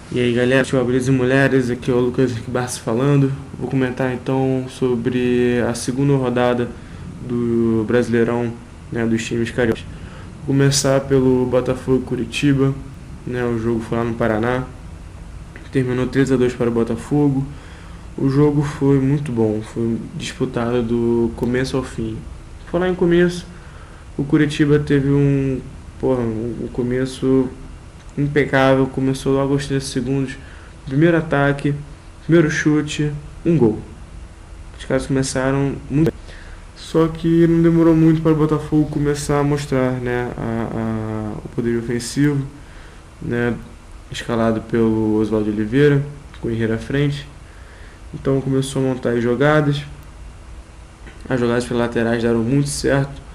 E aí galera, beleza e mulheres, aqui é o Lucas Barça falando. Vou comentar então sobre a segunda rodada do Brasileirão, né, dos times cariocas. Vou começar pelo Botafogo e Curitiba, né, o jogo foi lá no Paraná, terminou 3-2 para o Botafogo. O jogo foi muito bom, foi disputado do começo ao fim. Falar em começo, o Curitiba teve um começo impecável, começou logo aos 30 segundos, primeiro ataque, primeiro chute, um gol. Os caras começaram muito bem. Só que não demorou muito para o Botafogo começar a mostrar, né, o poder ofensivo, né, escalado pelo Oswaldo Oliveira, com o Herrera à frente. Então começou a montar as jogadas pelas laterais deram muito certo.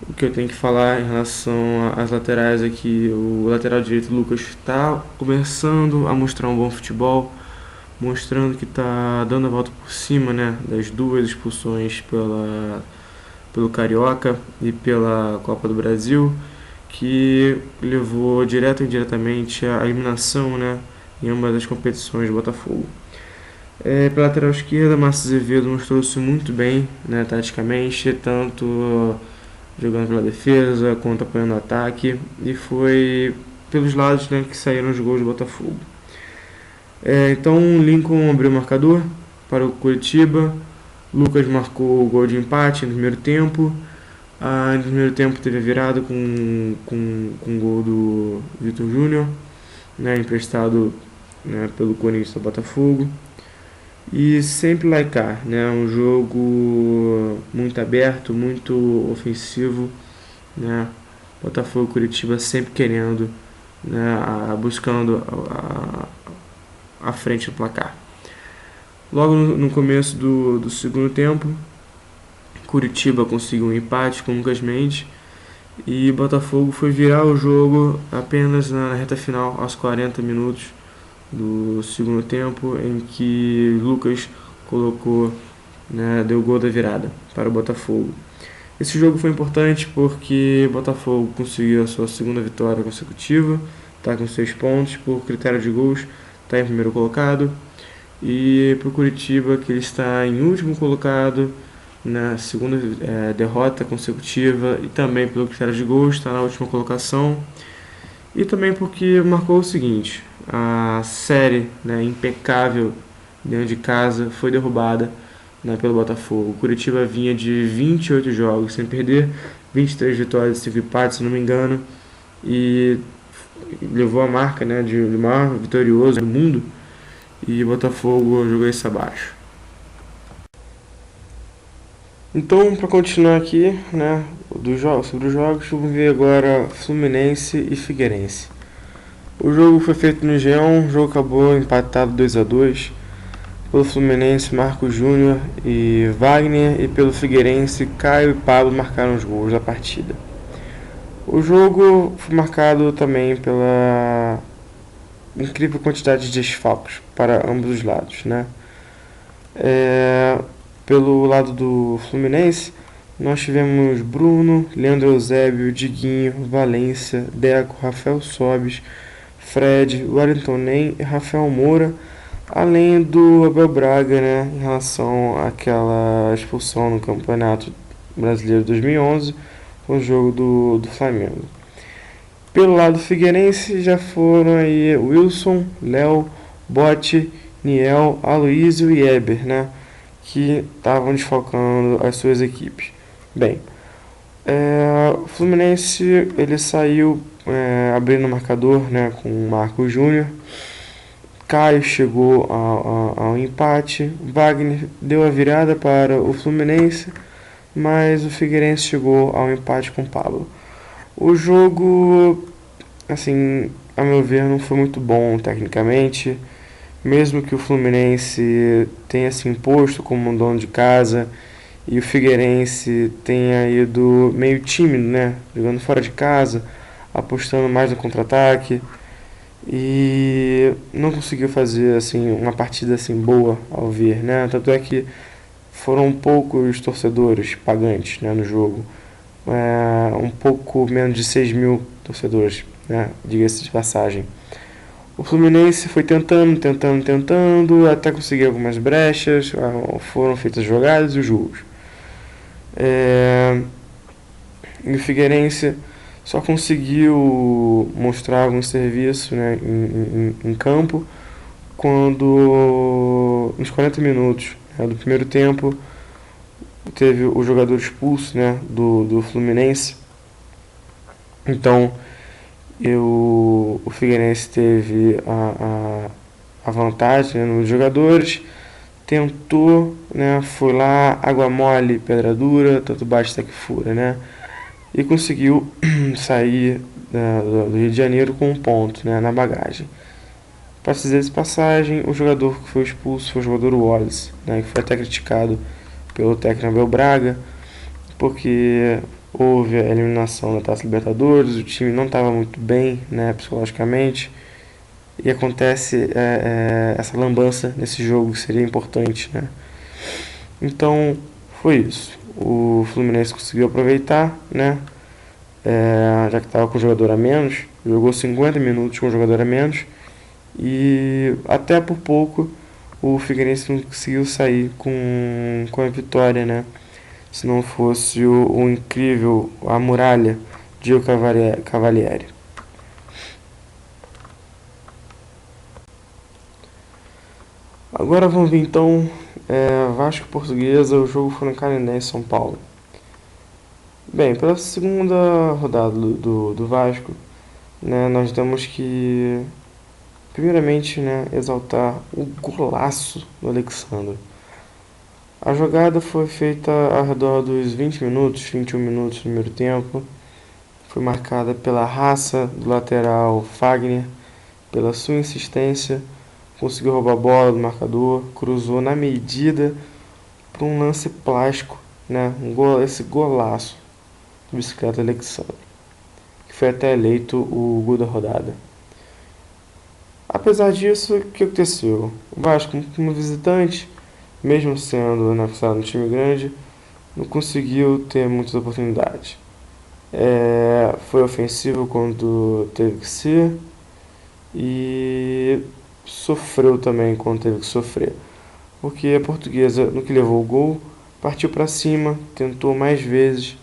O que eu tenho que falar em relação às laterais é que o lateral direito Lucas está começando a mostrar um bom futebol, mostrando que está dando a volta por cima, né, das duas expulsões pelo Carioca e pela Copa do Brasil, que levou direto ou indiretamente à eliminação, né, em ambas as competições do Botafogo. Pela lateral esquerda, Márcio Azevedo mostrou-se muito bem, né, taticamente, tanto jogando pela defesa quanto apoiando o ataque, e foi pelos lados, né, que saíram os gols do Botafogo. Então Lincoln abriu o marcador para o Curitiba, Lucas marcou o gol de empate no primeiro tempo. No primeiro tempo teve a virada com o gol do Vitor Júnior, né, emprestado, né, pelo Corinthians ao Botafogo. E sempre lá e cá, né, um jogo muito aberto, muito ofensivo, né, Botafogo e Curitiba sempre querendo, né, buscando a frente do placar. Logo no começo do segundo tempo, Curitiba conseguiu um empate com o Lucas Mendes e Botafogo foi virar o jogo apenas na reta final, aos 40 minutos do segundo tempo, em que Lucas colocou, né, deu o gol da virada para o Botafogo. Esse jogo foi importante porque o Botafogo conseguiu a sua segunda vitória consecutiva, está com 6 pontos, por critério de gols está em primeiro colocado, e para o Curitiba, que ele está em último colocado, na segunda derrota consecutiva, e também pelo critério de gols está na última colocação, e também porque marcou o seguinte: a série, né, impecável dentro de casa foi derrubada, né, pelo Botafogo. O Curitiba vinha de 28 jogos sem perder, 23 vitórias e 5 empates, se não me engano, e levou a marca, né, de maior vitorioso do mundo, e o Botafogo jogou isso abaixo. Então, para continuar aqui, né, sobre os jogos, vamos ver agora Fluminense e Figueirense. O jogo foi feito no Engenhão, o jogo acabou empatado 2-2. Pelo Fluminense, Marcos Júnior e Wagner, e pelo Figueirense, Caio e Pablo marcaram os gols da partida. O jogo foi marcado também pela incrível quantidade de desfalques para ambos os lados, né? Pelo lado do Fluminense, nós tivemos Bruno, Leandro Eusébio, Diguinho, Valência, Deco, Rafael Sobis, Fred, Wellington Nem e Rafael Moura, além do Abel Braga, né, em relação àquela expulsão no Campeonato Brasileiro de 2011, com o jogo do Flamengo. Pelo lado figueirense já foram aí Wilson, Léo, Bote, Niel, Aloísio e Eber, né, que estavam desfalcando as suas equipes. Bem, o Fluminense ele saiu abrindo o marcador, né, com o Marcos Júnior. Caio chegou ao empate, Wagner deu a virada para o Fluminense, mas o Figueirense chegou ao empate com o Pablo. O jogo, assim, a meu ver, não foi muito bom tecnicamente, mesmo que o Fluminense tenha se imposto como um dono de casa e o Figueirense tenha ido meio tímido, né, jogando fora de casa, apostando mais no contra-ataque, e não conseguiu fazer assim uma partida assim boa ao ver, né? Tanto é que foram poucos torcedores pagantes, né, no jogo, um pouco menos de 6 mil torcedores, né? Diga-se de passagem. O Fluminense foi tentando, até conseguir algumas brechas, foram feitas jogadas e os gols. E o Figueirense só conseguiu mostrar algum serviço, né, em campo quando, nos 40 minutos, né, do primeiro tempo, teve o jogador expulso, né, do Fluminense. Então, o Figueirense teve a vantagem, né, nos jogadores, tentou, né, foi lá, água mole, pedra dura, tanto basta que fura, né, e conseguiu sair do Rio de Janeiro com um ponto, né, na bagagem. Para dizer de passagem, o jogador que foi expulso foi o jogador Wallace, né, que foi até criticado pelo técnico Abel Braga, porque houve a eliminação da Taça Libertadores, o time não estava muito bem, né, psicologicamente, e acontece essa lambança nesse jogo que seria importante, né. Então foi isso. O Fluminense conseguiu aproveitar, né, já que estava com o jogador a menos, jogou 50 minutos com o jogador a menos, e até por pouco o Figueirense não conseguiu sair com a vitória, né? Se não fosse o incrível, a muralha, Gio Cavalieri. Agora vamos ver então, Vasco e Portuguesa, o jogo foi no Canindé, em São Paulo. Bem, pela segunda rodada do Vasco, né, nós temos que primeiramente, né, exaltar o golaço do Alexandre. A jogada foi feita ao redor dos 20 minutos, 21 minutos do primeiro tempo. Foi marcada pela raça do lateral Fagner, pela sua insistência, conseguiu roubar a bola do marcador, cruzou na medida para um lance plástico, né, esse golaço do bicicleta Alexandre, que foi até eleito o gol da rodada. Apesar disso, o que aconteceu? O Vasco, como visitante, mesmo sendo anexado no time grande, não conseguiu ter muitas oportunidades. Foi ofensivo quando teve que ser e sofreu também quando teve que sofrer. Porque a Portuguesa, no que levou o gol, partiu para cima, tentou mais vezes,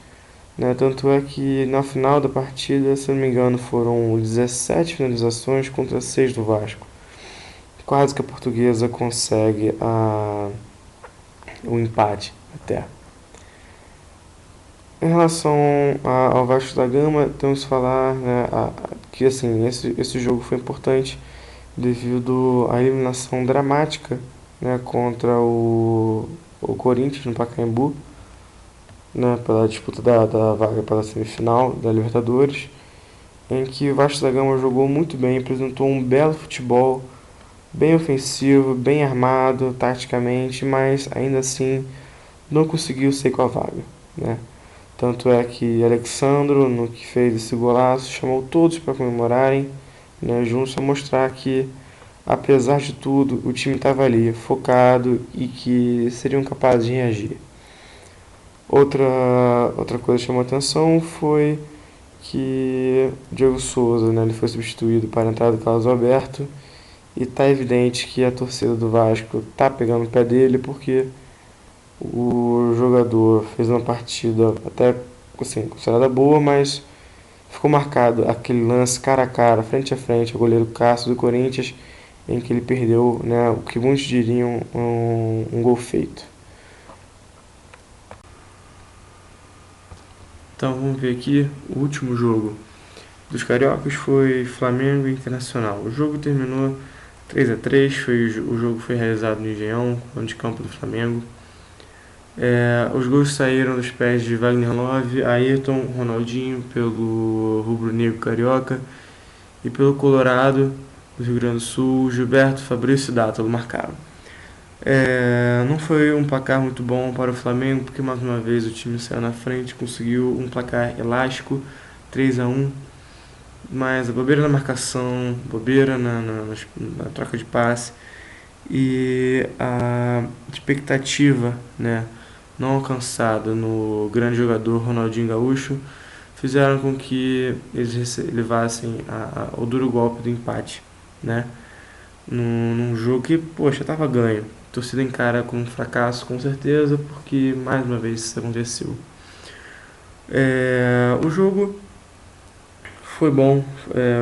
né? Tanto é que na final da partida, se não me engano, foram 17 finalizações contra 6 do Vasco. Quase que a Portuguesa consegue o empate até. Em relação ao Vasco da Gama, temos que falar, né, que assim, esse jogo foi importante devido à eliminação dramática, né, contra o Corinthians no Pacaembu, né, pela disputa da vaga pela semifinal da Libertadores, em que o Vasco da Gama jogou muito bem, apresentou um belo futebol, bem ofensivo, bem armado taticamente, mas ainda assim não conseguiu sair com a vaga, né? Tanto é que Alexandro, no que fez esse golaço, chamou todos para comemorarem, né, juntos, a mostrar que, apesar de tudo, o time estava ali, focado e que seriam capazes de reagir. Outra coisa que chamou atenção foi que Diego Souza, né, ele foi substituído para a entrada do Carlos Alberto, e tá evidente que a torcida do Vasco tá pegando o pé dele, porque o jogador fez uma partida até assim, considerada boa, mas ficou marcado aquele lance cara a cara, frente a frente, o goleiro Cássio do Corinthians, em que ele perdeu, né, o que muitos diriam um gol feito. Então vamos ver aqui o último jogo dos cariocas, foi Flamengo e Internacional. O jogo terminou 3-3, o jogo foi realizado no Engenhão, no de campo do Flamengo. Os gols saíram dos pés de Wagner Love, Ayrton, Ronaldinho pelo rubro-negro carioca, e pelo Colorado do Rio Grande do Sul, Gilberto, Fabrício e Dátalo marcaram. Não foi um placar muito bom para o Flamengo, porque mais uma vez o time saiu na frente, conseguiu um placar elástico, 3-1, mas a bobeira na marcação, bobeira na troca de passe e a expectativa, né, não alcançada no grande jogador Ronaldinho Gaúcho fizeram com que eles levassem o duro golpe do empate. né? Num jogo que, poxa, tava ganho. A torcida encara como um fracasso, com certeza, porque mais uma vez isso aconteceu. O jogo foi bom,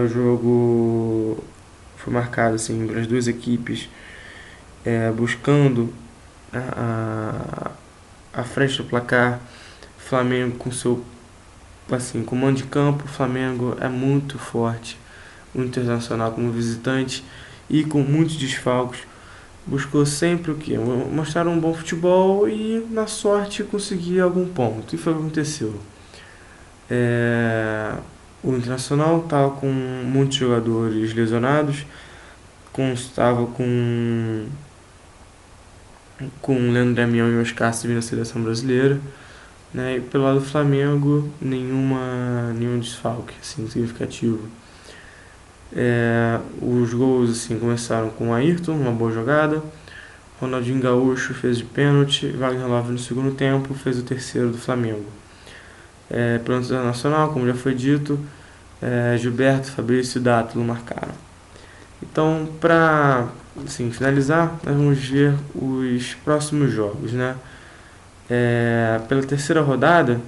o jogo foi marcado assim para as duas equipes buscando a frente do placar. Flamengo com seu assim comando de campo, o Flamengo é muito forte, o Internacional como visitante e com muitos desfalques buscou sempre o que? Mostrar um bom futebol e, na sorte, conseguir algum ponto. E foi o que aconteceu. É, o Internacional estava com muitos jogadores lesionados, estava com o Leandro Damião e o Oscar vindo na seleção brasileira. Né? E pelo lado do Flamengo, nenhum desfalque assim, significativo. Os gols assim, começaram com o Ayrton, uma boa jogada. Ronaldinho Gaúcho fez de pênalti, Wagner Love no segundo tempo fez o terceiro do Flamengo. Pelo Internacional, como já foi dito, Gilberto, Fabrício e Dátulo marcaram. Então, para assim, finalizar, nós vamos ver os próximos jogos. Né? Pela terceira rodada,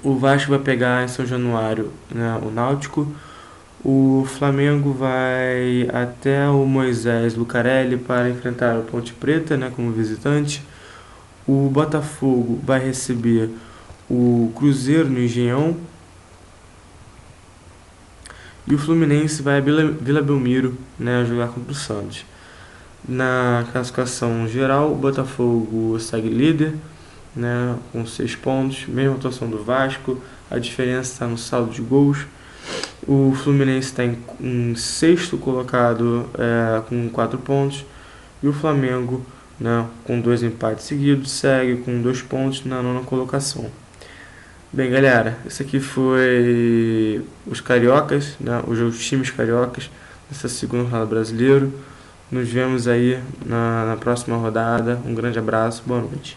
o Vasco vai pegar em São Januário, né, o Náutico. O Flamengo vai até o Moisés Lucarelli para enfrentar o Ponte Preta, né, como visitante. O Botafogo vai receber o Cruzeiro no Engenhão. E o Fluminense vai a Vila Belmiro, né, jogar contra o Santos. Na classificação geral, o Botafogo segue líder, né, com 6 pontos, mesma atuação do Vasco, a diferença está no saldo de gols. O Fluminense está em sexto colocado com 4 pontos. E o Flamengo, né, com 2 empates seguidos, segue com 2 pontos na nona colocação. Bem, galera, esse aqui foi os cariocas, né, os times cariocas nessa segunda rodada brasileiro. Nos vemos aí na próxima rodada. Um grande abraço, boa noite.